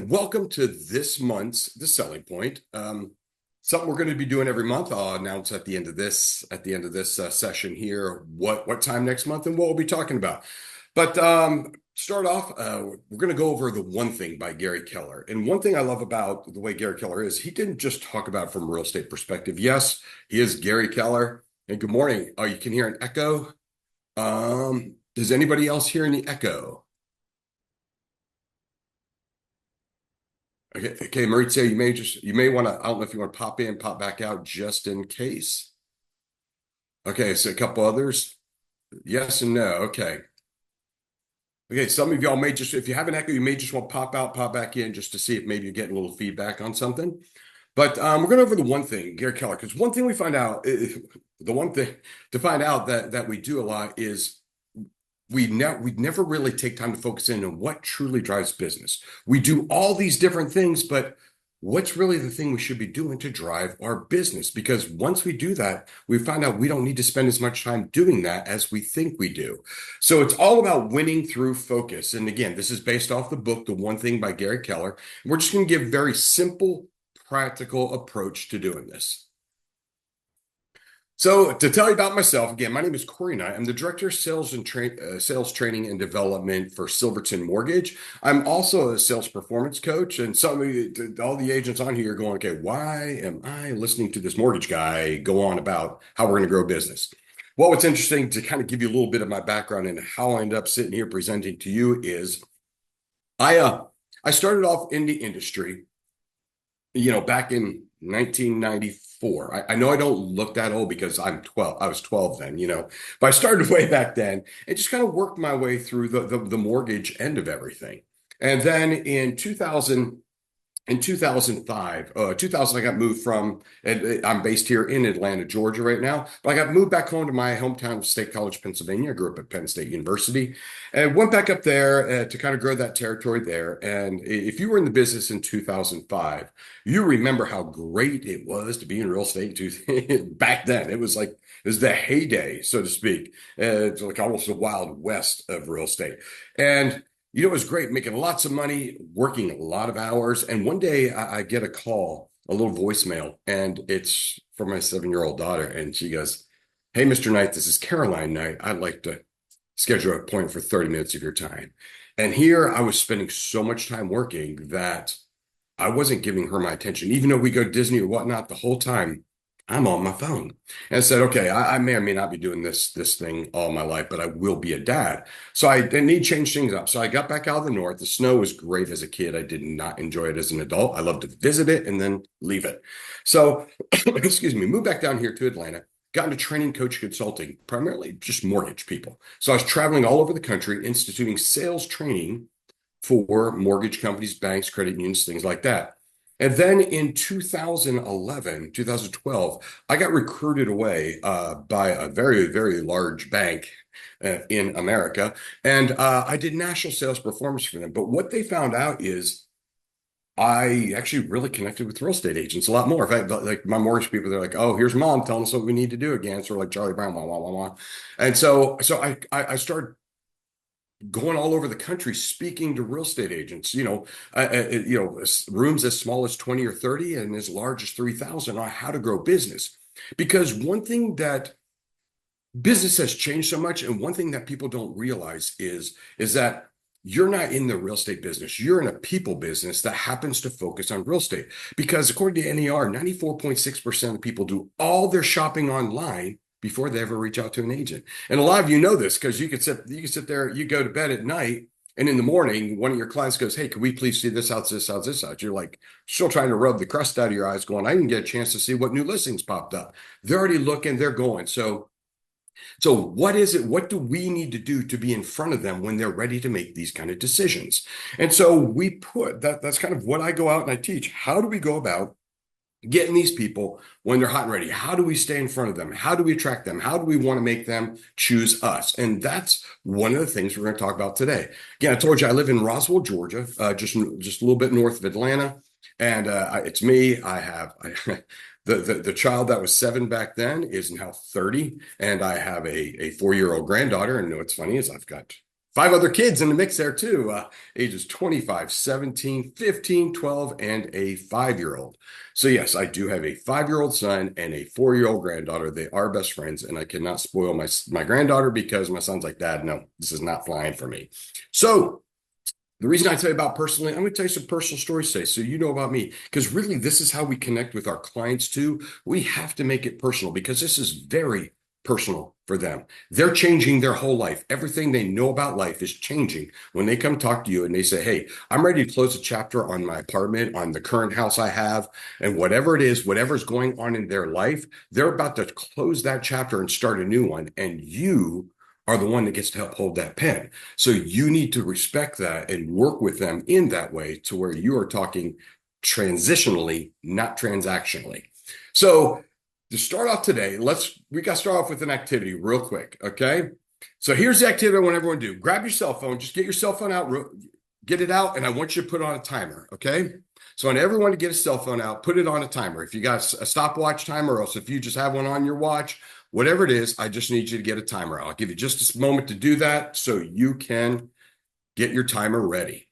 Welcome to this month's The Selling Point. Something we're going to be doing every month. I'll announce at the end of this session here what time next month and what we'll be talking about. But start off, we're going to go over The One Thing by Gary Keller. And one thing I love about the way Gary Keller is, he didn't just talk about it from a real estate perspective. Yes, he is Gary Keller. And good morning. Oh, you can hear an echo. Does anybody else hear any echo? Okay, Maurizio, you may want to, I don't know if you want to pop in, pop back out just in case. Okay, so a couple others. Yes and no. Okay. Okay, some of y'all may just, if you have an echo, you may just want to pop out, pop back in just to see if maybe you're getting a little feedback on something. But we're going over the one thing, Gary Keller, because one thing we find out, the one thing to find out that we do a lot is we never really take time to focus in on what truly drives business. We do all these different things, but what's really the thing we should be doing to drive our business? Because once we do that, we find out we don't need to spend as much time doing that as we think we do. So it's all about winning through focus. And again, this is based off the book, The One Thing by Gary Keller. We're just going to give a very simple, practical approach to doing this. So, to tell you about myself, again, my name is Corey Knight. I'm the Director of Sales Training and Development for Silverton Mortgage. I'm also a sales performance coach. And all the agents on here are going, okay, why am I listening to this mortgage guy go on about how we're going to grow business? Well, what's interesting to kind of give you a little bit of my background and how I ended up sitting here presenting to you is I started off in the industry back in 1994. I know I don't look that old because I'm 12. I was 12 then, but I started way back then and just kind of worked my way through the mortgage end of everything. And then in 2005, 2000, I got moved from, and I'm based here in Atlanta, Georgia right now, but I got moved back home to my hometown of State College, Pennsylvania. I grew up at Penn State University and went back up there to kind of grow that territory there. And if you were in the business in 2005, you remember how great it was to be in real estate back then. It was the heyday, so to speak. It's like almost the wild west of real estate. And it was great, making lots of money, working a lot of hours. And one day I get a call, a little voicemail, and it's from my 7-year-old daughter. And she goes, "Hey, Mr. Knight, this is Caroline Knight. I'd like to schedule an appointment for 30 minutes of your time." And here I was spending so much time working that I wasn't giving her my attention. Even though we go to Disney or whatnot, the whole time I'm on my phone. And I said, okay, I may or may not be doing this thing all my life, but I will be a dad. So I need to change things up. So I got back out of the north. The snow was great as a kid. I did not enjoy it as an adult. I love to visit it and then leave it. So, excuse me, moved back down here to Atlanta, got into training coach consulting, primarily just mortgage people. So I was traveling all over the country, instituting sales training for mortgage companies, banks, credit unions, things like that. And then in 2011, 2012, I got recruited away by a very, very large bank in America. And I did national sales performance for them. But what they found out is I actually really connected with real estate agents a lot more. In fact, like my mortgage people, they're like, "Oh, here's mom telling us what we need to do again." So like Charlie Brown, blah, blah, blah, blah. And so I started going all over the country speaking to real estate agents, rooms as small as 20 or 30 and as large as 3,000 on how to grow business. Because one thing that business has changed so much, and one thing that people don't realize is that you're not in the real estate business. You're in a people business that happens to focus on real estate. Because according to NER, 94.6% of people do all their shopping online before they ever reach out to an agent. And a lot of you know this because you can sit there, you go to bed at night, and in the morning, one of your clients goes, "Hey, can we please see this house, this house, this house?" You're like still trying to rub the crust out of your eyes, going, "I didn't get a chance to see what new listings popped up." They're already looking, they're going. So what is it? What do we need to do to be in front of them when they're ready to make these kind of decisions? And so we put that's kind of what I go out and I teach. How do we go about getting these people when they're hot and ready? How do we stay in front of them? How do we attract them? How do we want to make them choose us? And that's one of the things we're going to talk about today. Again, I told you I live in Roswell, Georgia, just a little bit north of Atlanta. And it's me. I have the child that was 7 back then is now 30, and I have a 4-year-old granddaughter. And what's funny is I've got five other kids in the mix there too, ages 25, 17, 15, 12, and a 5-year-old. So yes, I do have a 5-year-old son and a 4-year-old granddaughter. They are best friends, and I cannot spoil my granddaughter because my son's like, Dad, no, this is not flying for me. So the reason I tell you about personally, I'm going to tell you some personal stories today so you know about me. Because really, this is how we connect with our clients too. We have to make it personal because this is very personal for them. They're changing their whole life. Everything they know about life is changing when they come talk to you and they say, Hey, I'm ready to close a chapter on my apartment, on the current house I have, and whatever it is, whatever's going on in their life, they're about to close that chapter and start a new one. And you are the one that gets to help hold that pen. So you need to respect that and work with them in that way to where you are talking transitionally, not transactionally. So to start off today, we got to start off with an activity real quick. Okay. So here's the activity I want everyone to do. Grab your cell phone, just get your cell phone out, get it out, and I want you to put on a timer. Okay. So I want everyone to get a cell phone out, put it on a timer. If you got a stopwatch timer, or else if you just have one on your watch, whatever it is, I just need you to get a timer. I'll give you just a moment to do that so you can get your timer ready.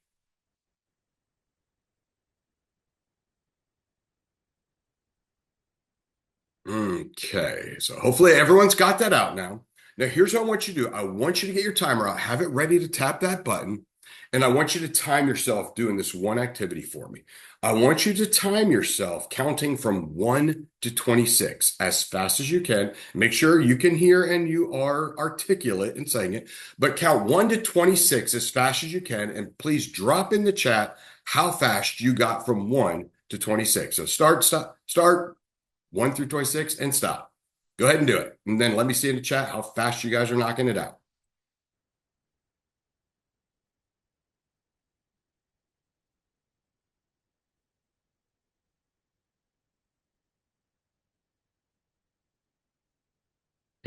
Okay, so hopefully everyone's got that out now. Now, here's what I want you to do. I want you to get your timer out, have it ready to tap that button, and I want you to time yourself doing this one activity for me. I want you to time yourself counting from 1 to 26 as fast as you can. Make sure you can hear and you are articulate in saying it, but count 1 to 26 as fast as you can, and please drop in the chat how fast you got from 1 to 26. So start, stop, start 1 through 26 and stop. Go ahead and do it. And then let me see in the chat how fast you guys are knocking it out.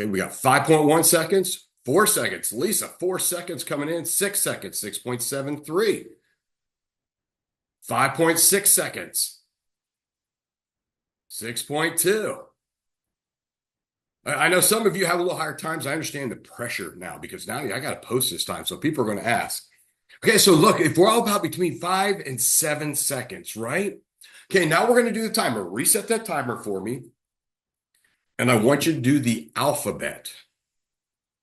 Okay, we got 5.1 seconds, 4 seconds. Lisa, 4 seconds coming in, 6 seconds, 6.73, 5.6 seconds, 6.2. I know some of you have a little higher times. I understand the pressure now because now I got to post this time. So people are going to ask. Okay, so look, if we're all about between 5 and 7 seconds, right? Okay, now we're going to do the timer. Reset that timer for me. And I want you to do the alphabet,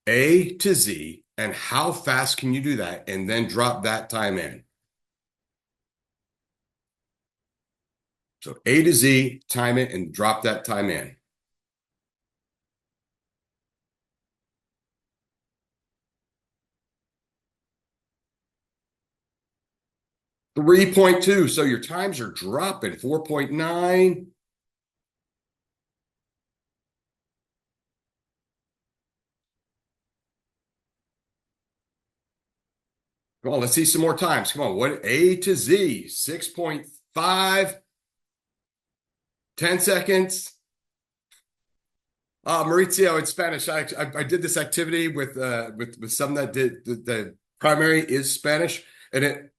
A to Z, and how fast can you do that? And then drop that time in. So A to Z, time it, and drop that time in. 3.2. So your times are dropping. 4.9. Come on, let's see some more times. Come on. What A to Z? 6.5. 10 seconds. Maurizio in Spanish. I did this activity with some that did the primary is Spanish, and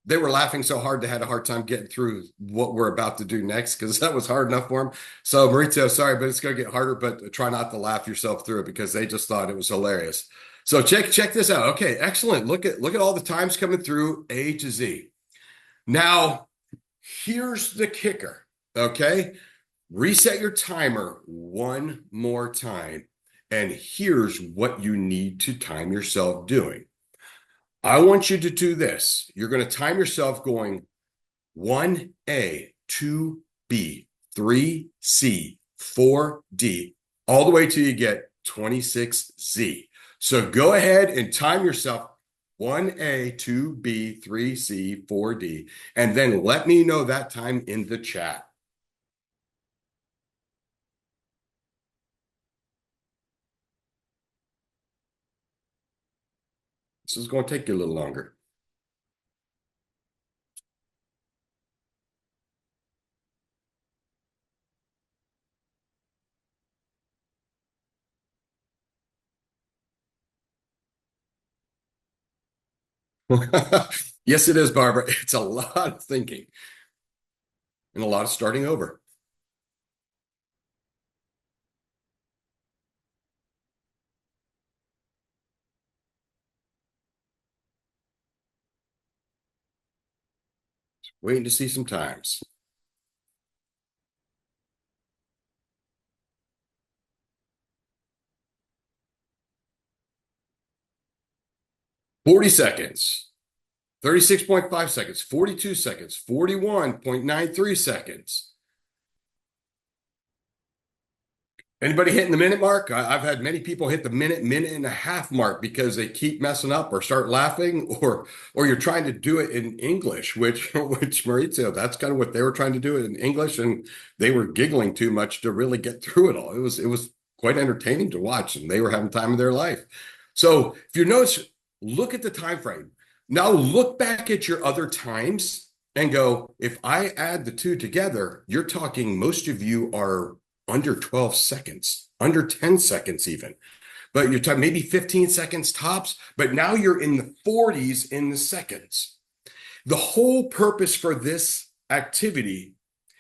they were laughing so hard they had a hard time getting through what we're about to do next because that was hard enough for them. So Maurizio, sorry, but it's going to get harder. But try not to laugh yourself through it because they just thought it was hilarious. So check this out. Okay, excellent. Look at all the times coming through A to Z. Now, here's the kicker. Okay. Reset your timer one more time. And here's what you need to time yourself doing. I want you to do this. You're going to time yourself going 1A, 2B, 3C, 4D, all the way till you get 26Z. So go ahead and time yourself 1A, 2B, 3C, 4D, and then let me know that time in the chat. This is going to take you a little longer. Yes, it is, Barbara. It's a lot of thinking and a lot of starting over. Waiting to see some times. 40 seconds, 36.5 seconds, 42 seconds, 41.93 seconds. Anybody hitting the minute mark? I've had many people hit the minute and a half mark because they keep messing up or start laughing, or you're trying to do it in English, which Maurizio, that's kind of what they were trying to do it in English, and they were giggling too much to really get through it all. It was quite entertaining to watch, and they were having time of their life. So if you notice, look at the time frame. Now look back at your other times and go, if I add the two together, you're talking most of you are under 12 seconds, under 10 seconds even. But you're talking maybe 15 seconds tops, but now you're in the 40s in the seconds. The whole purpose for this activity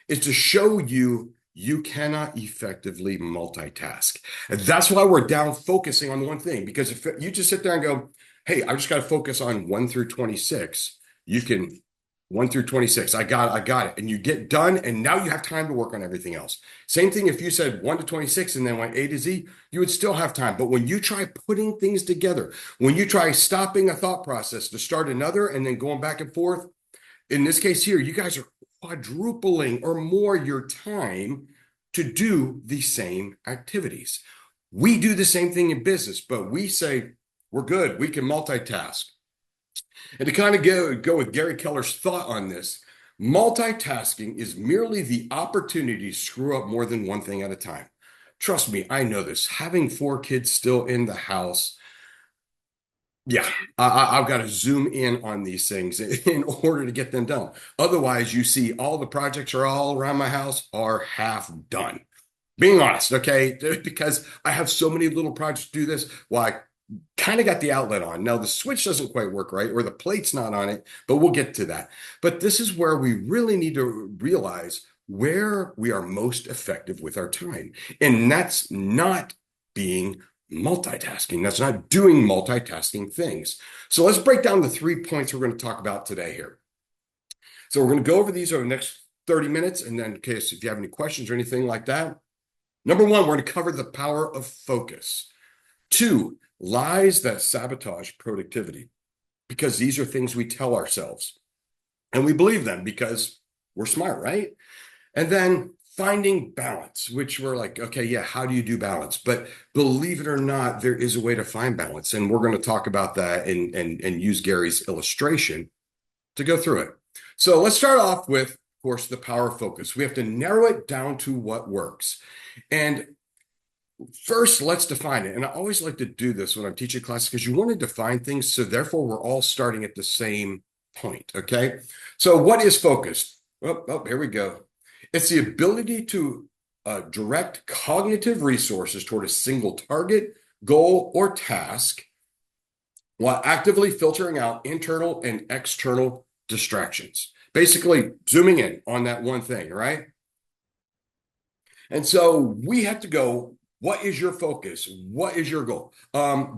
is to show you you cannot effectively multitask. And that's why we're down focusing on one thing, because if you just sit there and go, hey, I just got to focus on 1 through 26, you can 1 through 26. I got it. And you get done, and now you have time to work on everything else. Same thing if you said 1 to 26 and then went A to Z, you would still have time. But when you try putting things together, when you try stopping a thought process to start another and then going back and forth, in this case here, you guys are quadrupling or more your time to do the same activities. We do the same thing in business, but we say, we're good, we can multitask. And to kind of go with Gary Keller's thought on this, multitasking is merely the opportunity to screw up more than one thing at a time. Trust me, I know this. Having 4 kids still in the house, yeah, I've got to zoom in on these things in order to get them done. Otherwise, you see all the projects are all around my house are half done. Being honest, okay? Because I have so many little projects to do this. Well, I kind of got the outlet on. Now, the switch doesn't quite work right, or the plate's not on it, but we'll get to that. But this is where we really need to realize where we are most effective with our time. And that's not being multitasking. That's not doing multitasking things. So let's break down the 3 points we're going to talk about today here. So we're going to go over these over the next 30 minutes. And then in case if you have any questions or anything like that, number one, we're going to cover the power of focus. 2, lies that sabotage productivity, because these are things we tell ourselves and we believe them because we're smart, right? And then finding balance, which we're like, okay, yeah, how do you do balance? But believe it or not, there is a way to find balance. And we're going to talk about that and use Gary's illustration to go through it. So let's start off with, of course, the power of focus. We have to narrow it down to what works. And first, let's define it. And I always like to do this when I'm teaching classes because you want to define things. So therefore, we're all starting at the same point. Okay. So what is focus? Here we go. It's the ability to direct cognitive resources toward a single target, goal, or task while actively filtering out internal and external distractions. Basically, zooming in on that one thing, right? And so we have to go, what is your focus? What is your goal?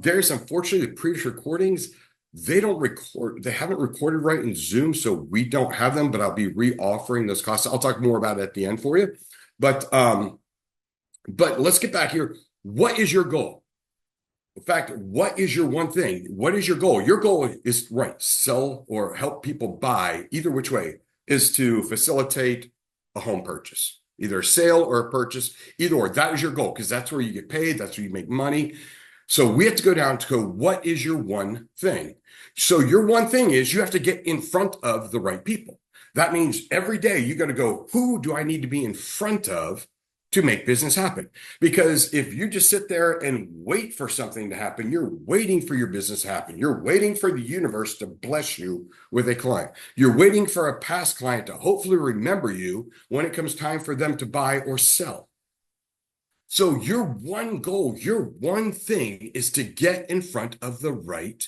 There's unfortunately the previous recordings, they haven't recorded right in Zoom, so we don't have them, but I'll be re-offering those costs. I'll talk more about it at the end for you. But let's get back here. What is your goal? In fact, what is your one thing? What is your goal? Your goal is right, sell or help people buy, either which way, is to facilitate a home purchase. Either a sale or a purchase, either or. That is your goal because that's where you get paid. That's where you make money. So we have to go down to go, what is your one thing? So your one thing is you have to get in front of the right people. That means every day you got to go, who do I need to be in front of to make business happen? Because if you just sit there and wait for something to happen, you're waiting for your business to happen. You're waiting for the universe to bless you with a client. You're waiting for a past client to hopefully remember you when it comes time for them to buy or sell. So your one goal, your one thing is to get in front of the right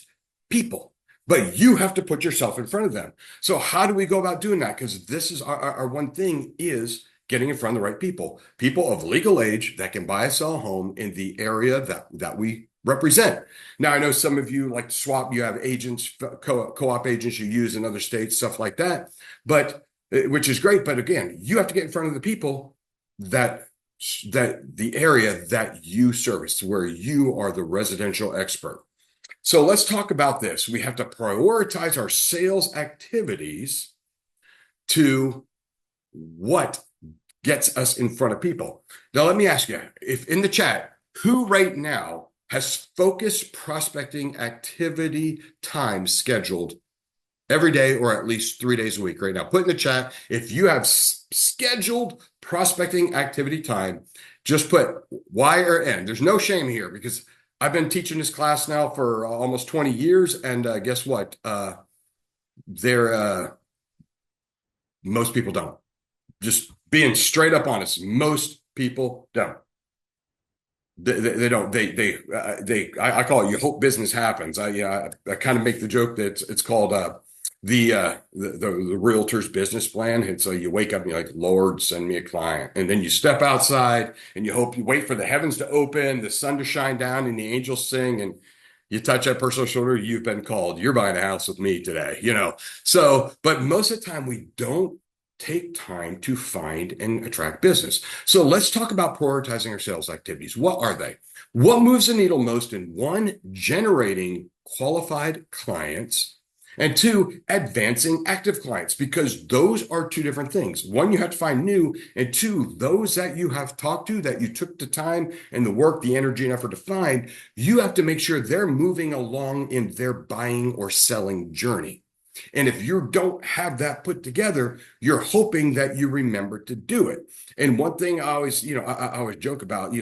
people, but you have to put yourself in front of them. So how do we go about doing that? Because this is our one thing is getting in front of the right people of legal age that can buy or sell a home in the area that we represent. Now, I know some of you like to swap, you have agents, co-op agents you use in other states, stuff like that, but which is great. But again, you have to get in front of the people that the area that you service, where you are the residential expert. So let's talk about this. We have to prioritize our sales activities to what gets us in front of people. Now, let me ask you, if in the chat, who right now has focused prospecting activity time scheduled every day or at least 3 days a week right now? Put in the chat if you have scheduled prospecting activity time. Just put Y or N. There's no shame here because I've been teaching this class now for almost 20 years, and guess what? Most people don't. Just being straight up honest, most people don't. They don't. I call it. You hope business happens. I kind of make the joke that it's called the realtor's business plan. And so you wake up and you're like, Lord, send me a client, and then you step outside and you hope, you wait for the heavens to open, the sun to shine down, and the angels sing, and you touch that person's shoulder. You've been called. You're buying a house with me today. So, but most of the time we don't take time to find and attract business. So let's talk about prioritizing our sales activities. What are they? What moves the needle most in one, generating qualified clients, and two, advancing active clients, because those are two different things. One, you have to find new, and two, those that you have talked to, that you took the time and the work, the energy and effort to find, you have to make sure they're moving along in their buying or selling journey. And if you don't have that put together, you're hoping that you remember to do it. And one thing I always, I always joke about,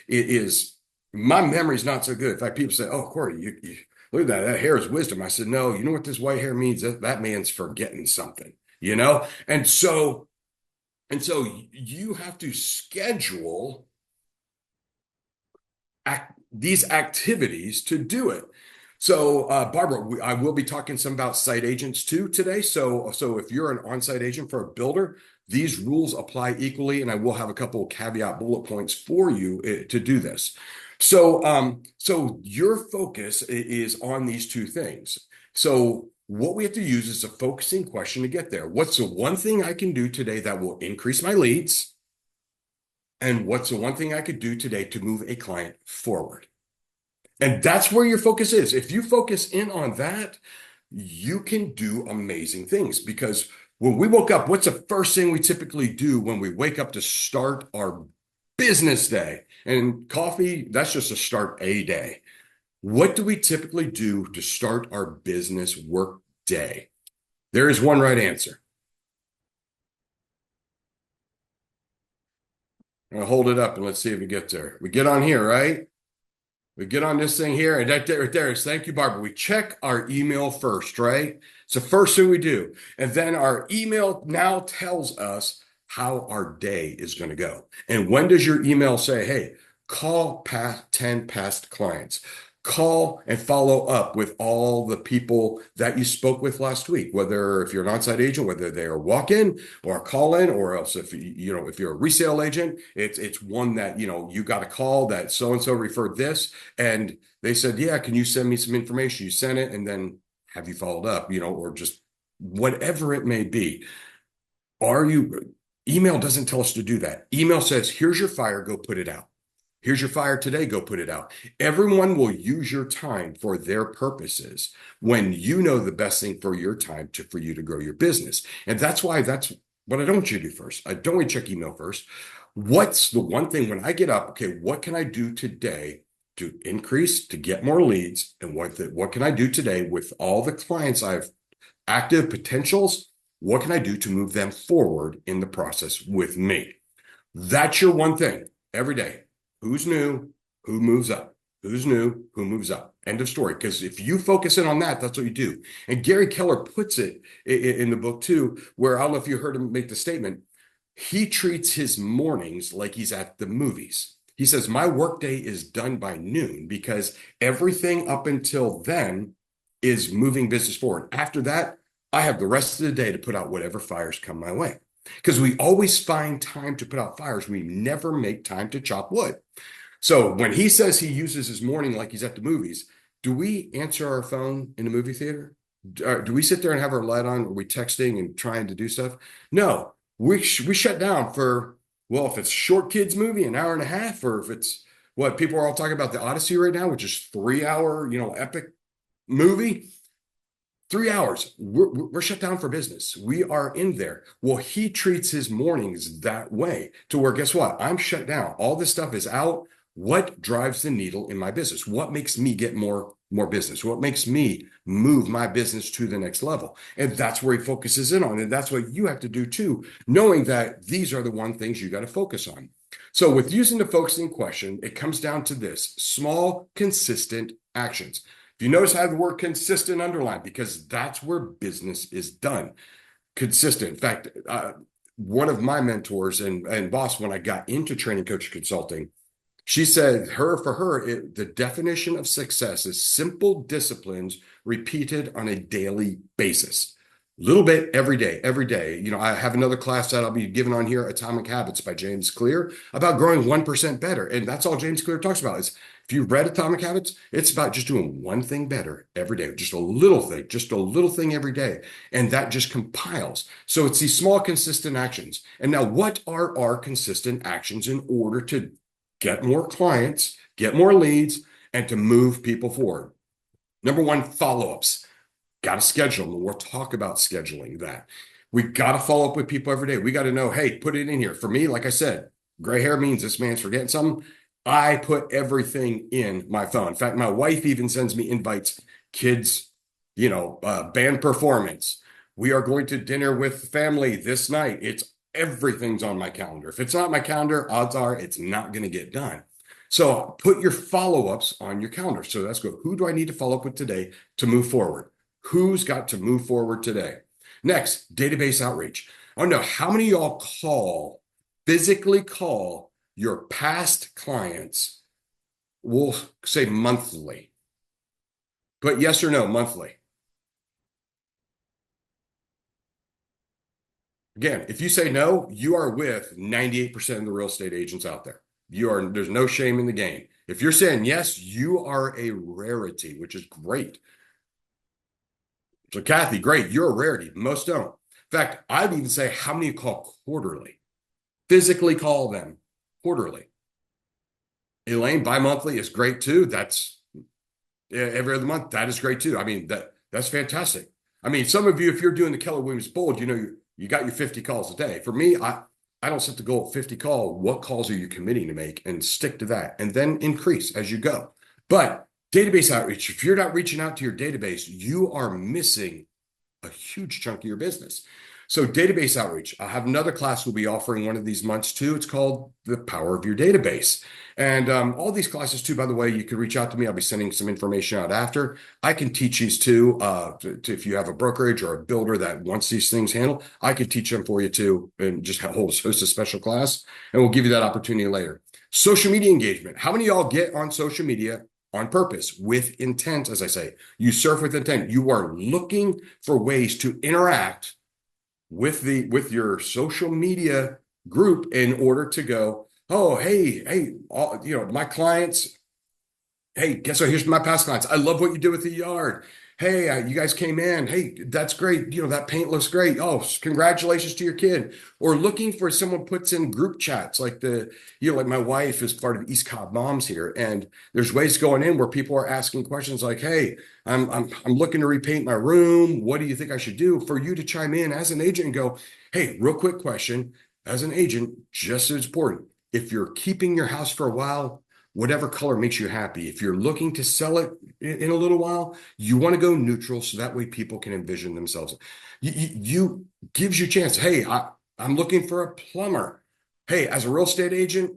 is my memory's not so good. In fact, people say, "Oh, Corey, you look at that. That hair is wisdom." I said, "No, you know what this white hair means? That man's forgetting something, you know?" And so you have to schedule these activities to do it. So, Barbara, I will be talking some about site agents too today. So if you're an on-site agent for a builder, these rules apply equally, and I will have a couple of caveat bullet points for you to do this. So your focus is on these two things. So what we have to use is a focusing question to get there. What's the one thing I can do today that will increase my leads? And what's the one thing I could do today to move a client forward? And that's where your focus is. If you focus in on that, you can do amazing things. Because when we woke up, what's the first thing we typically do when we wake up to start our business day? And coffee, that's just to start a day. What do we typically do to start our business work day? There is one right answer. I'm going to hold it up and let's see if we get there. We get on here, right? We get on this thing here, and that right there is, thank you, Barbara. We check our email first, right? It's the first thing we do. And then our email now tells us how our day is going to go. And when does your email say, hey, call 10 past clients? Call and follow up with all the people that you spoke with last week, whether if you're an on-site agent, whether they are walk-in or a call-in, or else if you're a resale agent, it's one that you got a call that so-and-so referred this, and they said, yeah, can you send me some information? You sent it, and then have you followed up, or just whatever it may be. Email doesn't tell us to do that. Email says, here's your fire, go put it out. Here's your fire today, go put it out. Everyone will use your time for their purposes when you know the best thing for your time for you to grow your business. And that's what I don't want you to do first. I don't want you to check email first. What's the one thing when I get up, okay, what can I do today to increase, to get more leads? And what can I do today with all the clients I've active potentials? What can I do to move them forward in the process with me? That's your one thing every day. Who's new? Who moves up? Who's new? Who moves up? End of story. Because if you focus in on that, that's what you do. And Gary Keller puts it in the book too, where I don't know if you heard him make the statement. He treats his mornings like he's at the movies. He says, my workday is done by noon because everything up until then is moving business forward. After that, I have the rest of the day to put out whatever fires come my way. Because we always find time to put out fires. We never make time to chop wood. So when he says he uses his morning like he's at the movies, do we answer our phone in the movie theater? Do we sit there and have our light on? Are we texting and trying to do stuff? No, we shut down for, well, if it's short kids movie, an hour and a half, or if it's what people are all talking about, the Odyssey right now, which is 3 hour, epic movie. 3 hours. We're shut down for business. We are in there. Well, he treats his mornings that way to where, guess what? I'm shut down. All this stuff is out. What drives the needle in my business? What makes me get more business? What makes me move my business to the next level? And that's where he focuses in on. And that's what you have to do too, knowing that these are the one things you got to focus on. So with using the focusing question, it comes down to this: small, consistent actions. If you notice, I have the word consistent underlined because that's where business is done. Consistent. In fact, one of my mentors and boss, when I got into training coach consulting, she said for her, the definition of success is simple disciplines repeated on a daily basis. A little bit every day, every day. I have another class that I'll be giving on here, Atomic Habits by James Clear, about growing 1% better. And that's all James Clear talks about is, if you've read Atomic Habits, it's about just doing one thing better every day, just a little thing every day. And that just compiles. So it's these small, consistent actions. And now, what are our consistent actions in order to get more clients, get more leads, and to move people forward? Number one, follow-ups. Got to schedule them. We'll talk about scheduling that. We got to follow up with people every day. We got to know, hey, put it in here. For me, like I said, gray hair means this man's forgetting something. I put everything in my phone. In fact, my wife even sends me invites, kids, band performance. We are going to dinner with family this night. Everything's on my calendar. If it's not my calendar, odds are it's not going to get done. So put your follow-ups on your calendar. So that's good. Who do I need to follow up with today to move forward? Who's got to move forward today? Next, database outreach. I don't know how many of y'all physically call your past clients. We'll say monthly. But yes or no, monthly. Again, if you say no, you are with 98% of the real estate agents out there. There's no shame in the game. If you're saying yes, you are a rarity, which is great. So Kathy, great, you're a rarity. Most don't. In fact, I'd even say, how many you call quarterly? Physically call them quarterly. Elaine, bi-monthly is great too. That's every other month. That is great too. I mean, that's fantastic. I mean, some of you, if you're doing the Keller Williams Bold, you got your 50 calls a day. For me, I don't set the goal at 50 call. What calls are you committing to make, and stick to that, and then increase as you go. But database outreach, if you're not reaching out to your database, you are missing a huge chunk of your business. So database outreach, I have another class we'll be offering one of these months too. It's called The Power of Your Database. And all these classes too, by the way, you can reach out to me. I'll be sending some information out after. I can teach these too. If you have a brokerage or a builder that wants these things handled, I could teach them for you too, and just host a special class. And we'll give you that opportunity later. Social media engagement. How many of y'all get on social media on purpose, with intent? As I say, you surf with intent. You are looking for ways to interact with your social media group in order to go, oh, hey, my clients, hey, guess what? Here's my past clients. I love what you did with the yard. Hey, you guys came in. Hey, that's great. That paint looks great. Oh, congratulations to your kid. Or looking for someone puts in group chats like like my wife is part of East Cobb Moms here. And there's ways going in where people are asking questions like, hey, I'm looking to repaint my room. What do you think I should do? For you to chime in as an agent and go, hey, real quick question. As an agent, just as important. If you're keeping your house for a while, whatever color makes you happy. If you're looking to sell it in a little while, you want to go neutral so that way people can envision themselves. You gives you a chance. Hey, I'm looking for a plumber. Hey, as a real estate agent,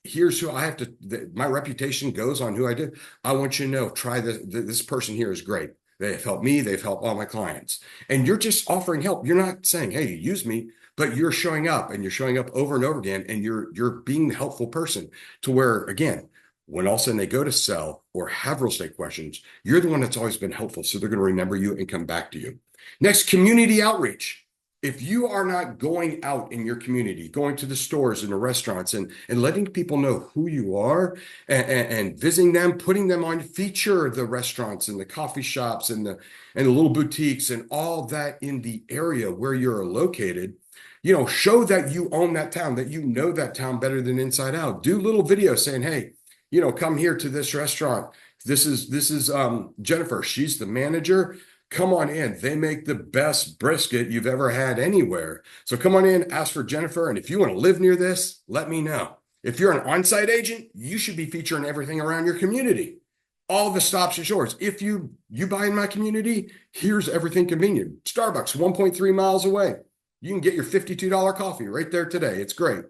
here's who I have to, my reputation goes on who I do. I want you to know, try this person here is great. They've helped me. They've helped all my clients. And you're just offering help. You're not saying, hey, use me. But you're showing up, and you're showing up over and over again, and you're being the helpful person to where, again, when all of a sudden they go to sell or have real estate questions, you're the one that's always been helpful. So they're going to remember you and come back to you. Next, community outreach. If you are not going out in your community, going to the stores and the restaurants and letting people know who you are and visiting them, putting them on, feature the restaurants and the coffee shops and the little boutiques and all that in the area where you're located, show that you own that town, that you know that town better than inside out. Do little videos saying, hey, come here to this restaurant. This is Jennifer. She's the manager. Come on in. They make the best brisket you've ever had anywhere. So come on in, ask for Jennifer. And if you want to live near this, let me know. If you're an on-site agent, you should be featuring everything around your community. All the stops are yours. If you buy in my community, here's everything convenient. Starbucks, 1.3 miles away. You can get your $52 coffee right there today. It's great.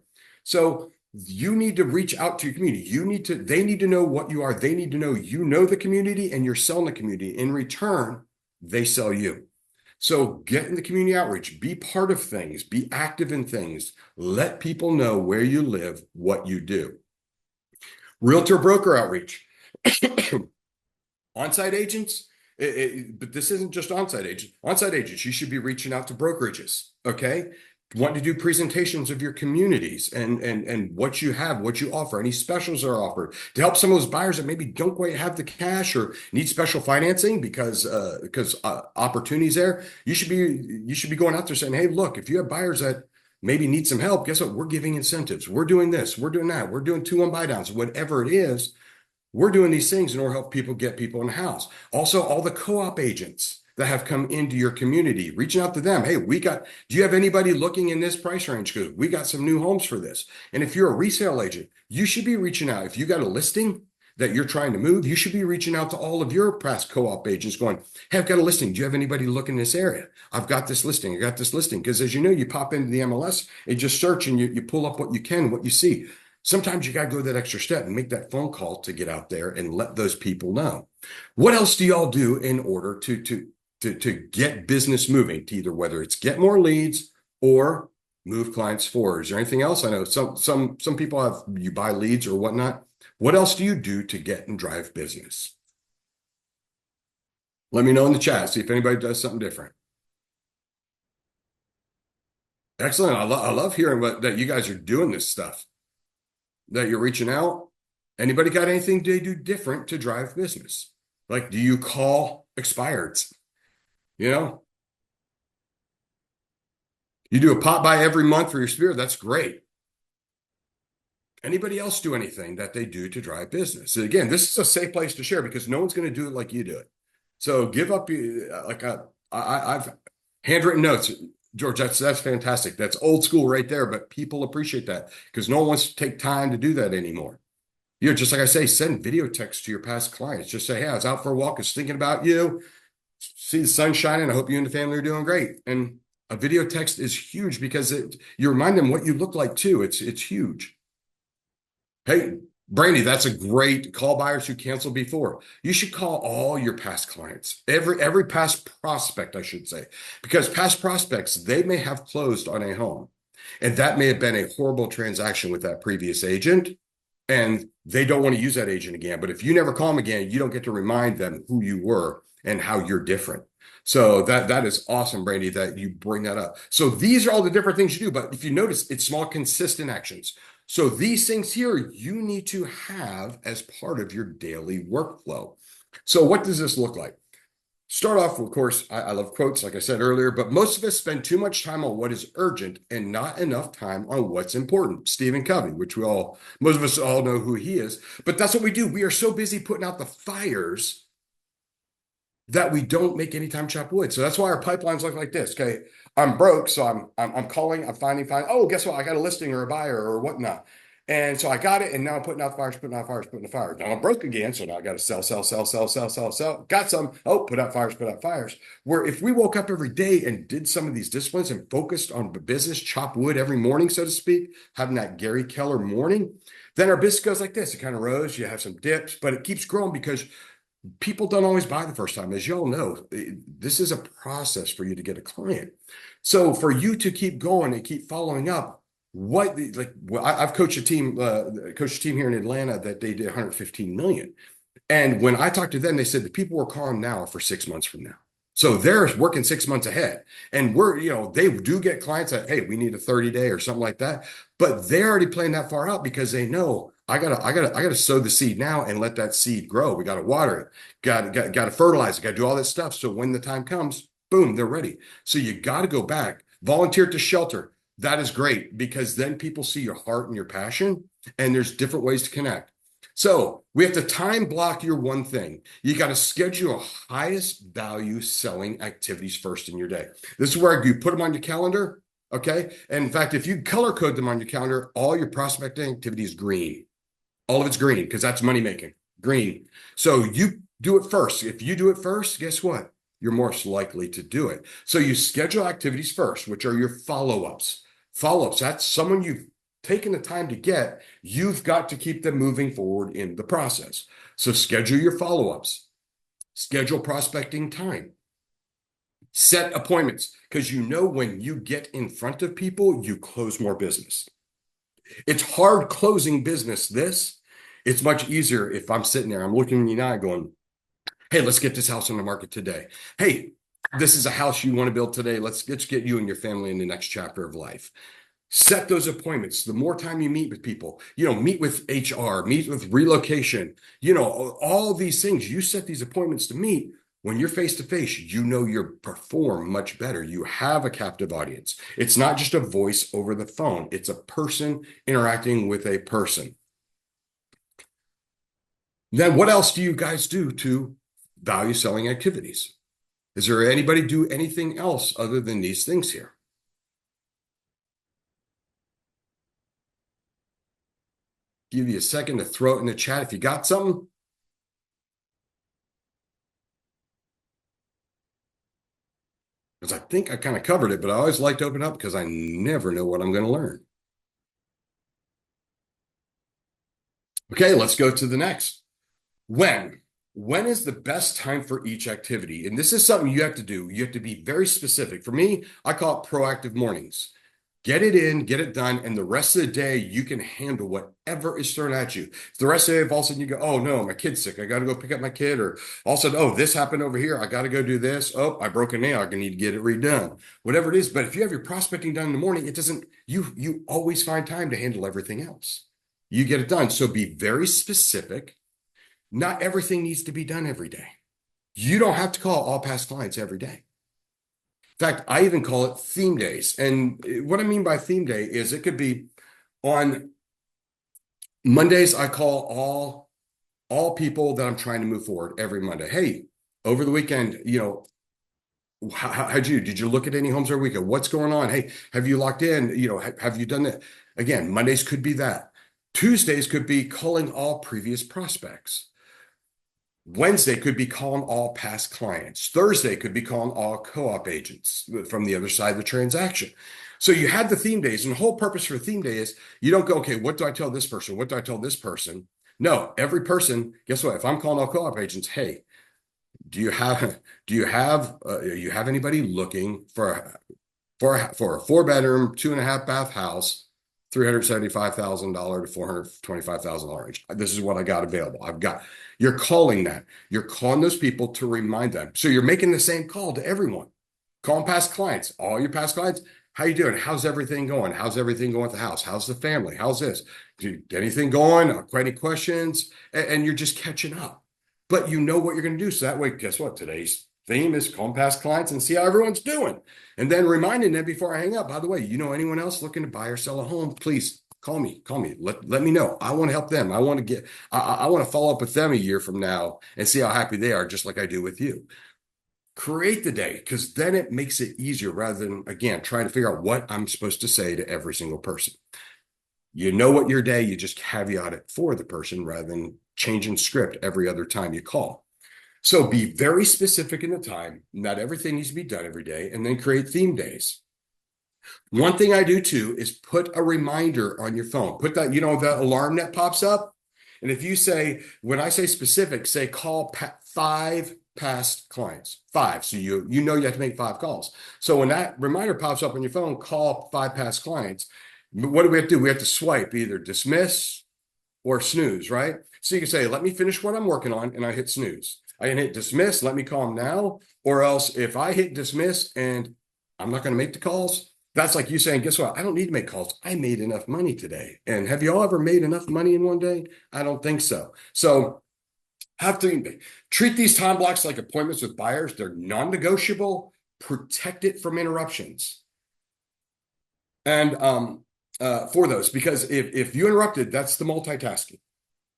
So you need to reach out to your community. They need to know what you are. They need to know you know the community and you're selling the community. In return, they sell you. So get in the community outreach, be part of things, be active in things, let people know where you live, what you do. Realtor broker outreach. On-site agents, but this isn't just on-site agents. On-site agents, you should be reaching out to brokerages, okay? Want to do presentations of your communities and what you have, what you offer, any specials are offered to help some of those buyers that maybe don't quite have the cash or need special financing because opportunities there. You should be going out there saying, hey, look, if you have buyers that maybe need some help, guess what? We're giving incentives. We're doing this. We're doing that. We're doing 2-1 buy downs, whatever it is. We're doing these things in order to help people get people in the house. Also, all the co-op agents that have come into your community, reaching out to them. Hey, do you have anybody looking in this price range? Because we got some new homes for this. And if you're a resale agent, you should be reaching out. If you got a listing that you're trying to move, you should be reaching out to all of your past co-op agents going, hey, I've got a listing. Do you have anybody looking in this area? I've got this listing. I got this listing. Because as you know, you pop into the MLS and just search and you pull up what you can, what you see. Sometimes you got to go that extra step and make that phone call to get out there and let those people know. What else do y'all do in order to get business moving, to either whether it's get more leads or move clients forward? Is there anything else? I know some people have, you buy leads or whatnot. What else do you do to get and drive business? Let me know in the chat. See if anybody does something different. Excellent. I love hearing that you guys are doing this stuff, that you're reaching out. Anybody got anything they do different to drive business? Like, do you call expireds? You do a pop by every month for your spirit. That's great. Anybody else do anything that they do to drive business? So again, this is a safe place to share because no one's going to do it like you do it. So give up I've handwritten notes. George, that's fantastic. That's old school right there, but people appreciate that because no one wants to take time to do that anymore. Just like I say, send video text to your past clients. Just say, hey, I was out for a walk, I was thinking about you. See the sun shining. I hope you and the family are doing great. And a video text is huge because you remind them what you look like too. It's huge. Hey, Brandy, that's a great call buyers who canceled before. You should call all your past clients, every past prospect, I should say, because past prospects, they may have closed on a home, and that may have been a horrible transaction with that previous agent, and they don't want to use that agent again. But if you never call them again, you don't get to remind them who you were and how you're different. So that is awesome, Brandy, that you bring that up. So these are all the different things you do. But if you notice, it's small, consistent actions. So these things here, you need to have as part of your daily workflow. So what does this look like? Start off, of course, I love quotes, like I said earlier, but most of us spend too much time on what is urgent and not enough time on what's important. Stephen Covey, which most of us all know who he is, but that's what we do. We are so busy putting out the fires that we don't make any time chop wood. So that's why our pipelines look like this. Okay, I'm broke, so I'm calling, I'm finding. Oh, guess what? I got a listing or a buyer or whatnot, and so I got it, and now I'm putting out fires, putting out fires, putting out fires. Now I'm broke again, so now I got to sell, sell, sell, sell, sell, sell, sell. Got some. Oh, put out fires, put out fires. Where if we woke up every day and did some of these disciplines and focused on the business, chop wood every morning, so to speak, having that Gary Keller morning, then our business goes like this. It kind of rose. You have some dips, but it keeps growing because people don't always buy the first time. As you all know, this is a process for you to get a client. So for you to keep going and keep following up, I've coached a team here in Atlanta that they did 115 million. And when I talked to them, they said the people we're calling now are for 6 months from now. So they're working 6 months ahead. And they do get clients that, hey, we need a 30-day or something like that. But they're already playing that far out because they know I gotta sow the seed now and let that seed grow. We gotta water it, gotta fertilize it, gotta do all this stuff. So when the time comes, boom, they're ready. So you gotta go back, volunteer to shelter. That is great because then people see your heart and your passion, and there's different ways to connect. So we have to time block your one thing. You got to schedule highest value selling activities first in your day. This is where you put them on your calendar. Okay. And in fact, if you color code them on your calendar, all your prospecting activity is green. All of it's green because that's money making. Green. So you do it first. If you do it first, guess what? You're more likely to do it. So you schedule activities first, which are your follow-ups. Follow-ups, that's someone you've taken the time to get. You've got to keep them moving forward in the process. So schedule your follow-ups. Schedule prospecting time. Set appointments because when you get in front of people, you close more business. It's hard closing business. It's much easier if I'm sitting there, I'm looking in the eye going, hey, let's get this house on the market today. Hey, this is a house you want to build today. Let's get you and your family in the next chapter of life. Set those appointments. The more time you meet with people, meet with HR, meet with relocation, all these things. You set these appointments to meet. When you're face to face, you perform much better. You have a captive audience. It's not just a voice over the phone. It's a person interacting with a person. Then what else do you guys do to value selling activities? Is there anybody do anything else other than these things here? Give you a second to throw it in the chat if you got something. Because I think I kind of covered it, but I always like to open up because I never know what I'm going to learn. Okay, let's go to the next. When? When is the best time for each activity? And this is something you have to do. You have to be very specific. For me, I call it proactive mornings. Get it in, get it done, and the rest of the day you can handle whatever is thrown at you. If the rest of the day, if all of a sudden you go, oh no, my kid's sick, I got to go pick up my kid, or all of a sudden, oh, this happened over here, I got to go do this. Oh, I broke a nail, I need to get it redone. Whatever it is, but if you have your prospecting done in the morning, it doesn't. You always find time to handle everything else. You get it done. So be very specific. Not everything needs to be done every day. You don't have to call all past clients every day. In fact, I even call it theme days. And what I mean by theme day is it could be on Mondays, I call all people that I'm trying to move forward every Monday. Hey, over the weekend, did you look at any homes over the weekend? What's going on? Hey, have you locked in? Have you done that? Again, Mondays could be that. Tuesdays could be calling all previous prospects. Wednesday could be calling all past clients. Thursday could be calling all co-op agents from the other side of the transaction. So you had the theme days, and the whole purpose for a theme day is you don't go, okay, what do I tell this person? What do I tell this person? No, every person, guess what? If I'm calling all co-op agents, hey, do you have anybody looking for a 4-bedroom, 2.5-bath house, $375,000 to $425,000 range? This is what I got available. You're calling that. You're calling those people to remind them. So you're making the same call to everyone. Calling past clients, all your past clients. How you doing? How's everything going? How's everything going at the house? How's the family? How's this? Anything going? Any questions? And you're just catching up. But you know what you're going to do. So that way, guess what? Today's theme is calling past clients and see how everyone's doing. And then reminding them before I hang up, by the way, anyone else looking to buy or sell a home, please call me. Let me know. I want to help them. I want to follow up with them a year from now and see how happy they are, just like I do with you. Create the day, because then it makes it easier rather than, again, trying to figure out what I'm supposed to say to every single person. You know what your day, you just caveat it for the person rather than changing script every other time you call. So be very specific in the time. Not everything needs to be done every day, and then create theme days. One thing I do too is put a reminder on your phone. Put that, the alarm that pops up. And if you say, when I say specific, say call 5 past clients, 5. So you have to make 5 calls. So when that reminder pops up on your phone, call 5 past clients. What do we have to do? We have to swipe either dismiss or snooze, right? So you can say, let me finish what I'm working on, and I hit snooze. I can hit dismiss, let me call them now. Or else if I hit dismiss and I'm not going to make the calls, that's like you saying, guess what? I don't need to make calls. I made enough money today. And have you all ever made enough money in one day? I don't think so. So have to treat these time blocks like appointments with buyers. They're non-negotiable. Protect it from interruptions. And for those, because if you interrupted, that's the multitasking.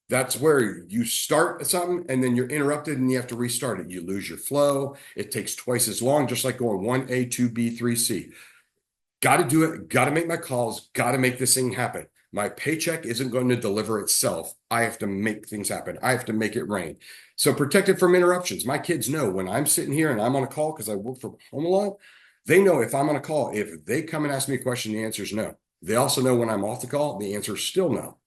That's where you start something and then you're interrupted and you have to restart it. You lose your flow. It takes twice as long, just like going 1A, 2B, 3C. Got to do it. Got to make my calls. Got to make this thing happen. My paycheck isn't going to deliver itself. I have to make things happen. I have to make it rain. So protect it from interruptions. My kids know when I'm sitting here and I'm on a call because I work from home a lot, they know if I'm on a call, if they come and ask me a question, the answer is no. They also know when I'm off the call, the answer is still no.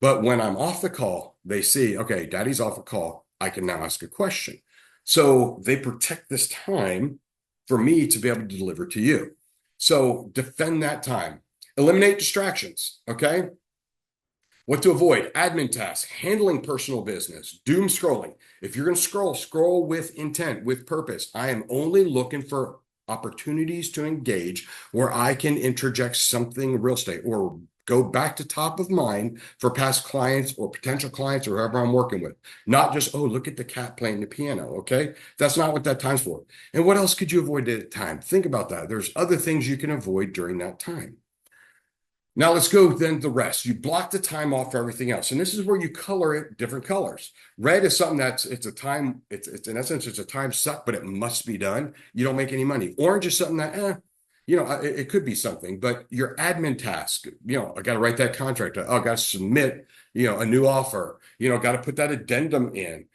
But when I'm off the call, they see, okay, daddy's off the call. I can now ask a question. So they protect this time for me to be able to deliver to you. So defend that time. Eliminate distractions, okay? What to avoid: admin tasks, handling personal business, doom scrolling. If you're going to scroll, scroll with intent, with purpose. I am only looking for opportunities to engage where I can interject something real estate or go back to top of mind for past clients or potential clients or whoever I'm working with. Not just, oh, look at the cat playing the piano, okay? That's not what that time's for. And what else could you avoid at a time? Think about that. There's other things you can avoid during that time. Now let's go then the rest. You block the time off for everything else. And this is where you color it different colors. Red is something it's a time, it's in essence, it's a time suck, but it must be done. You don't make any money. Orange is something that, it could be something, but your admin task, I got to write that contract. Oh, I got to submit, a new offer, got to put that addendum in,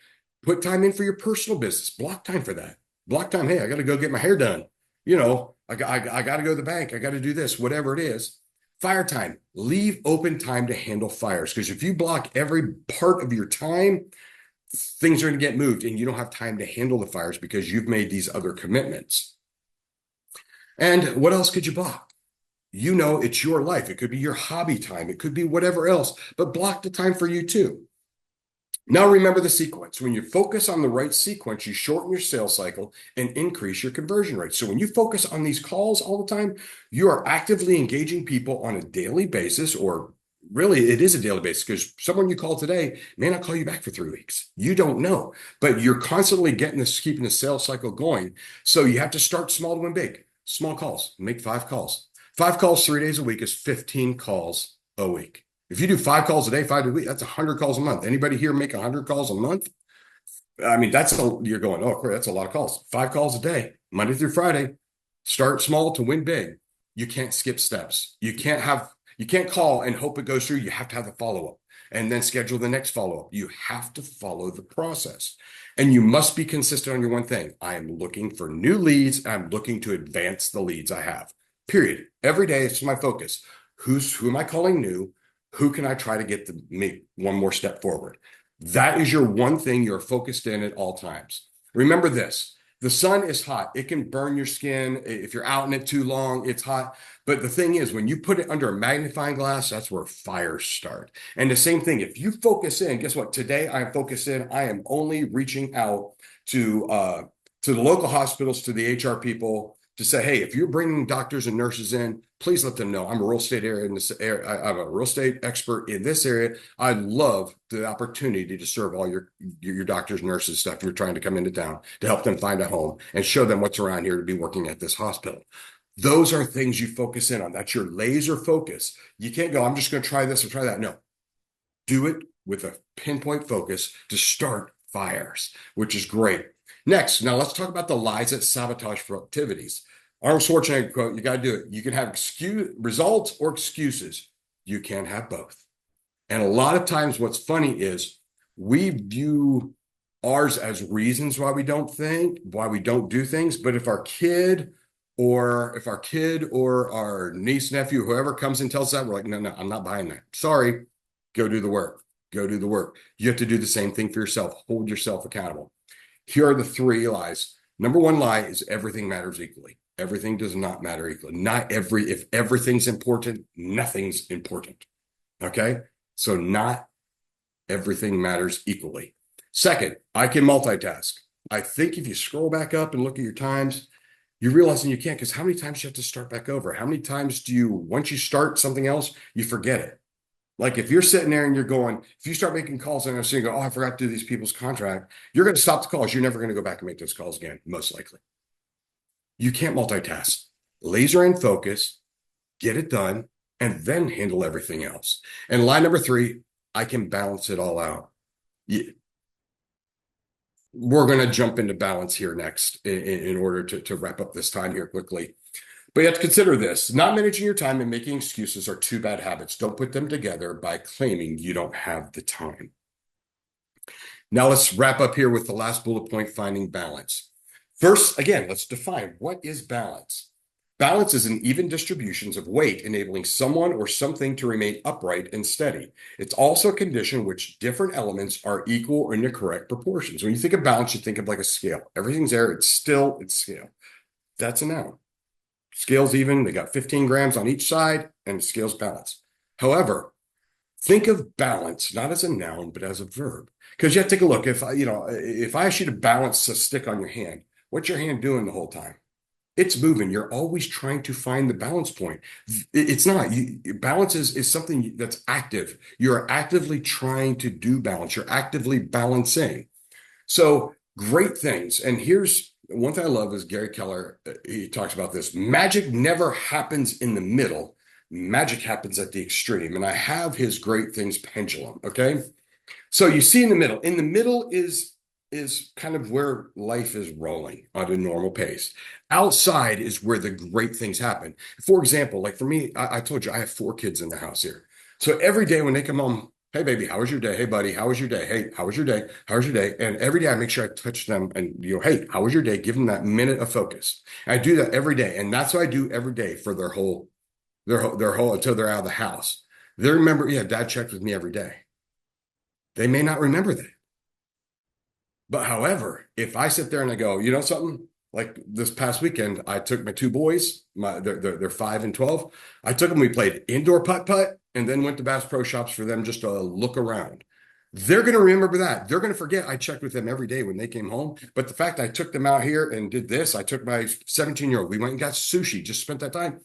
put time in for your personal business, block time for that. Block time. Hey, I got to go get my hair done. I got to go to the bank. I got to do this, whatever it is. Fire time. Leave open time to handle fires. Because if you block every part of your time, things are going to get moved and you don't have time to handle the fires because you've made these other commitments. And what else could you block? It's your life. It could be your hobby time. It could be whatever else, but block the time for you too. Now remember the sequence. When you focus on the right sequence, you shorten your sales cycle and increase your conversion rate. So when you focus on these calls all the time, you are actively engaging people on a daily basis, or really it is a daily basis because someone you call today may not call you back for 3 weeks. You don't know, but you're constantly keeping the sales cycle going. So you have to start small to win big. Small calls, make 5 calls. 5 calls 3 days a week is 15 calls a week. If you do 5 calls a day, 5 a week, that's 100 calls a month. Anybody here make 100 calls a month? I mean, you're going, oh, that's a lot of calls. 5 calls a day, Monday through Friday. Start small to win big. You can't skip steps. You can't call and hope it goes through. You have to have a follow-up and then schedule the next follow-up. You have to follow the process. And you must be consistent on your one thing. I am looking for new leads. I'm looking to advance the leads I have. Period. Every day, it's my focus. Who am I calling new? Who can I try to get to make one more step forward? That is your one thing you're focused in at all times. Remember this: the sun is hot. It can burn your skin. If you're out in it too long, it's hot. But the thing is, when you put it under a magnifying glass, that's where fires start. And the same thing, if you focus in, guess what? Today I'm focused in. I am only reaching out to the local hospitals, to the HR people, to say, hey, if you're bringing doctors and nurses in, please let them know I'm a real estate I'm a real estate expert in this area. I love the opportunity to serve all your doctors, nurses, stuff you're trying to come into town to help them find a home and show them what's around here to be working at this hospital. Those are things you focus in on. That's your laser focus. You can't go, I'm just going to try this or try that. No, do it with a pinpoint focus to start fires, which is great. Next, now let's talk about the lies that sabotage productivities. Arnold Schwarzenegger quote, you got to do it. You can have results or excuses. You can't have both. And a lot of times what's funny is we view ours as reasons why we don't do things. But if our kid or our niece, nephew, whoever comes and tells us that, we're like, no, I'm not buying that. Sorry, go do the work. Go do the work. You have to do the same thing for yourself. Hold yourself accountable. Here are the 3 lies. Number 1 lie is everything matters equally. Everything does not matter equally. If everything's important, nothing's important. Okay? So not everything matters equally. Second, I can multitask. I think if you scroll back up and look at your times, you realize you can't, because how many times do you have to start back over? How many times do you, once you start something else, you forget it? Like if you're sitting there and you're going, if you start making calls and you go, oh, I forgot to do these people's contract, you're going to stop the calls. You're never going to go back and make those calls again, most likely. You can't multitask. Laser in focus, get it done, and then handle everything else. And line number three, I can balance it all out. We're going to jump into balance here next in order to wrap up this time here quickly. But you have to consider this. Not managing your time and making excuses are two bad habits. Don't put them together by claiming you don't have the time. Now let's wrap up here with the last bullet point, finding balance. First, again, let's define what is balance. Balance is an even distributions of weight, enabling someone or something to remain upright and steady. It's also a condition in which different elements are equal or in the correct proportions. When you think of balance, you think of like a scale. Everything's there, it's scale. That's a noun. Scale's even, they got 15 grams on each side, and scale's balance. However, think of balance not as a noun, but as a verb. Because you have to take a look. If I ask you to balance a stick on your hand, what's your hand doing the whole time? It's moving. You're always trying to find the balance point. It's not. Balance is something that's active. You're actively trying to do balance. You're actively balancing. So great things. And here's one thing I love is Gary Keller. He talks about this. Magic never happens in the middle. Magic happens at the extreme. And I have his great things pendulum. Okay. So you see in the middle. In the middle is kind of where life is rolling at a normal pace. Outside is where the great things happen. For example, like for me, I told you I have 4 kids in the house here. So every day when they come home, hey baby, how was your day? Hey buddy, how was your day? Hey, how was your day? How was your day? And every day I make sure I touch them and hey, how was your day? Give them that minute of focus. I do that every day, and that's what I do every day for their whole until they're out of the house. They remember, yeah, dad checked with me every day. They may not remember that. But however, if I sit there and I go, you know something? Like this past weekend, I took my 2 boys, they're 5 and 12. I took them, we played indoor putt-putt, and then went to Bass Pro Shops for them just to look around. They're going to remember that. They're going to forget I checked with them every day when they came home. But the fact I took them out here and did this, I took my 17-year-old, we went and got sushi, just spent that time.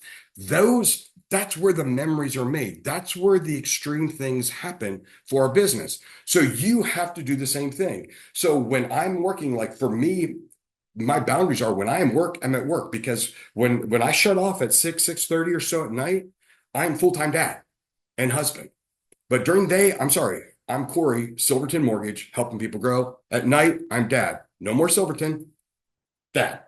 That's where the memories are made. That's where the extreme things happen for our business. So you have to do the same thing. So when I'm working, like for me, my boundaries are when I am work, I'm at work, because when I shut off at 6:30 or so at night, I'm full-time dad and husband. But during the day, I'm sorry, I'm Corey, Silverton Mortgage, helping people grow. At night, I'm dad. No more Silverton, dad.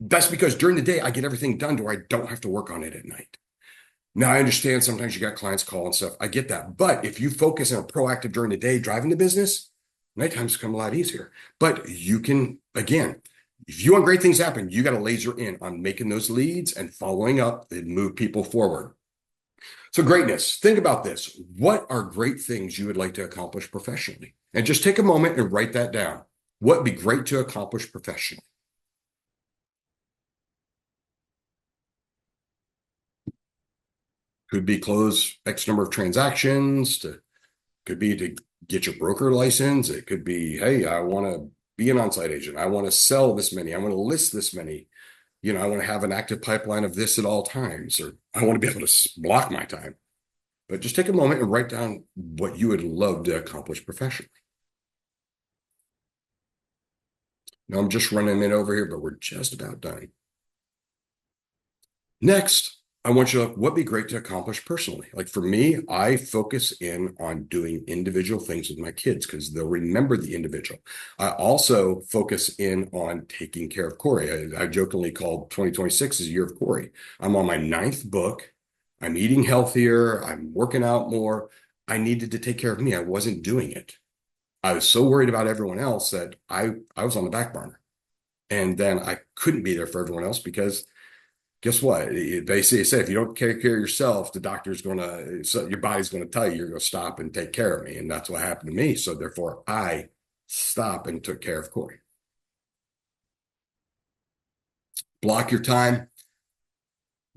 That's because during the day, I get everything done to where I don't have to work on it at night. Now, I understand sometimes you got clients call and stuff. I get that. But if you focus and are proactive during the day driving the business, night times become a lot easier. But you can, again, if you want great things to happen, you got to laser in on making those leads and following up and move people forward. So greatness, think about this. What are great things you would like to accomplish professionally? And just take a moment and write that down. What would be great to accomplish professionally? Could be close X number of transactions, could be to get your broker license. It could be, hey, I want to be an on-site agent. I want to sell this many. I want to list this many. I want to have an active pipeline of this at all times, or I want to be able to block my time. But just take a moment and write down what you would love to accomplish professionally. Now I'm just running in over here, but we're just about done. Next, I want you to look what'd be great to accomplish personally. Like for me, I focus in on doing individual things with my kids because they'll remember the individual. I also focus in on taking care of Corey. I jokingly called 2026 as a year of Corey. I'm on my 9th book. I'm eating healthier. I'm working out more. I needed to take care of me. I wasn't doing it. I was so worried about everyone else that I was on the back burner. And then I couldn't be there for everyone else because guess what? They say if you don't take care of yourself, the doctor's so your body's going to tell you you're going to stop and take care of me. And that's what happened to me. So therefore, I stopped and took care of Corey. Block your time.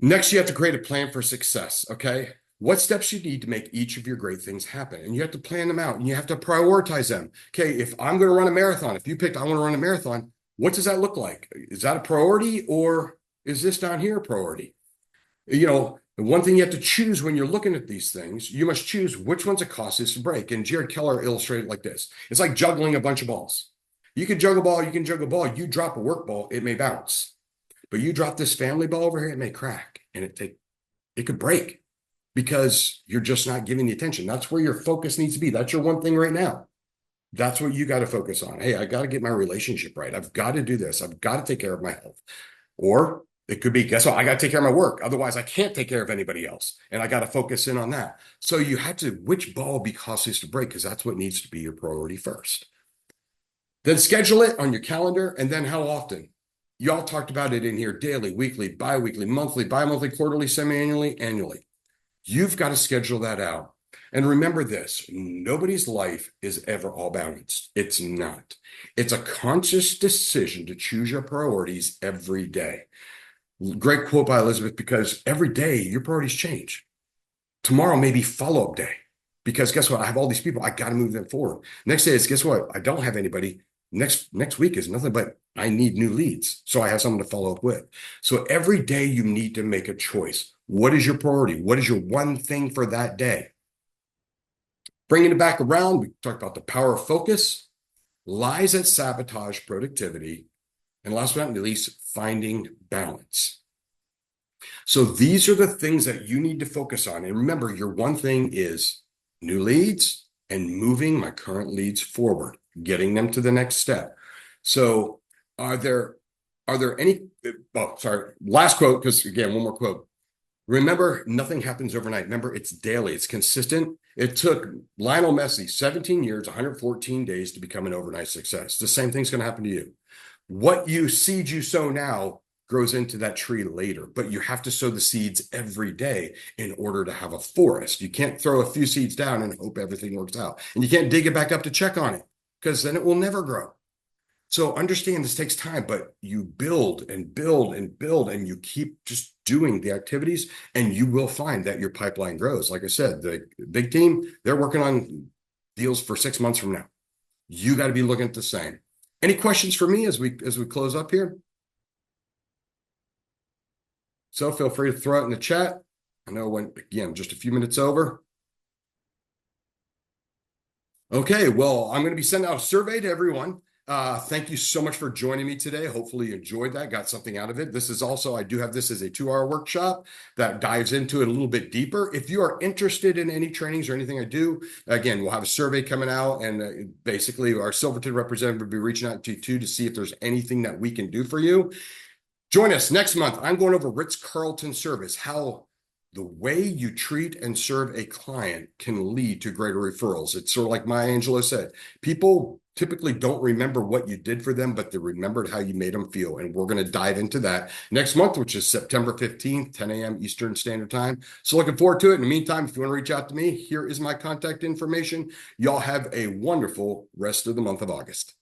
Next, you have to create a plan for success. Okay. what steps you need to make each of your great things happen. And you have to plan them out and you have to prioritize them. Okay, if I'm going to run a marathon, if you picked, I want to run a marathon, what does that look like? Is that a priority or is this down here a priority? The one thing you have to choose when you're looking at these things, you must choose which one's a cost is to break. And Jared Keller illustrated it like this. It's like juggling a bunch of balls. You can juggle a ball, you can juggle a ball. You drop a work ball, it may bounce. But you drop this family ball over here, it may crack and it could break because you're just not giving the attention. That's where your focus needs to be. That's your one thing right now. That's what you got to focus on. Hey, I got to get my relationship right. I've got to do this. I've got to take care of my health. Or it could be, guess what? I got to take care of my work. Otherwise, I can't take care of anybody else. And I got to focus in on that. So you have to, which ball be costliest to break? Because that's what needs to be your priority first. Then schedule it on your calendar. And then how often? Y'all talked about it in here daily, weekly, bi-weekly, monthly, bi-monthly, quarterly, semi-annually, annually. You've got to schedule that out. And remember this, nobody's life is ever all balanced. It's not. It's a conscious decision to choose your priorities every day. Great quote by Elizabeth, because every day your priorities change. Tomorrow may be follow-up day because guess what? I have all these people. I got to move them forward. Next day is guess what? I don't have anybody. Next week is nothing but I need new leads. So I have someone to follow up with. So every day you need to make a choice. What is your priority? What is your one thing for that day? Bringing it back around, we talked about the power of focus, lies that sabotage productivity, and last but not least, finding balance. So these are the things that you need to focus on. And remember, your one thing is new leads and moving my current leads forward, getting them to the next step. So are there any, last quote, because again, one more quote. Remember, nothing happens overnight. Remember, it's daily. It's consistent. It took Lionel Messi 17 years, 114 days to become an overnight success. The same thing's going to happen to you. What seed you sow now grows into that tree later, but you have to sow the seeds every day in order to have a forest. You can't throw a few seeds down and hope everything works out. And you can't dig it back up to check on it because then it will never grow. So understand this takes time, but you build and build and build, and you keep just doing the activities, and you will find that your pipeline grows. Like I said, the big team, they're working on deals for 6 months from now. You got to be looking at the same. Any questions for me as we close up here? So feel free to throw it in the chat. I know again, just a few minutes over. Okay, well, I'm going to be sending out a survey to everyone. Thank you so much for joining me today. Hopefully you enjoyed that, got something out of it. This is also, I do have this as a 2-hour workshop that dives into it a little bit deeper. If you are interested in any trainings or anything I do, again, we'll have a survey coming out, and basically our Silverton representative will be reaching out to you too to see if there's anything that we can do for you. Join us next month. I'm going over Ritz-Carlton service, how the way you treat and serve a client can lead to greater referrals. It's sort of like Maya Angelou said, people typically don't remember what you did for them, but they remembered how you made them feel. And we're going to dive into that next month, which is September 15th, 10 a.m. Eastern Standard Time. So looking forward to it. In the meantime, if you want to reach out to me, here is my contact information. Y'all have a wonderful rest of the month of August.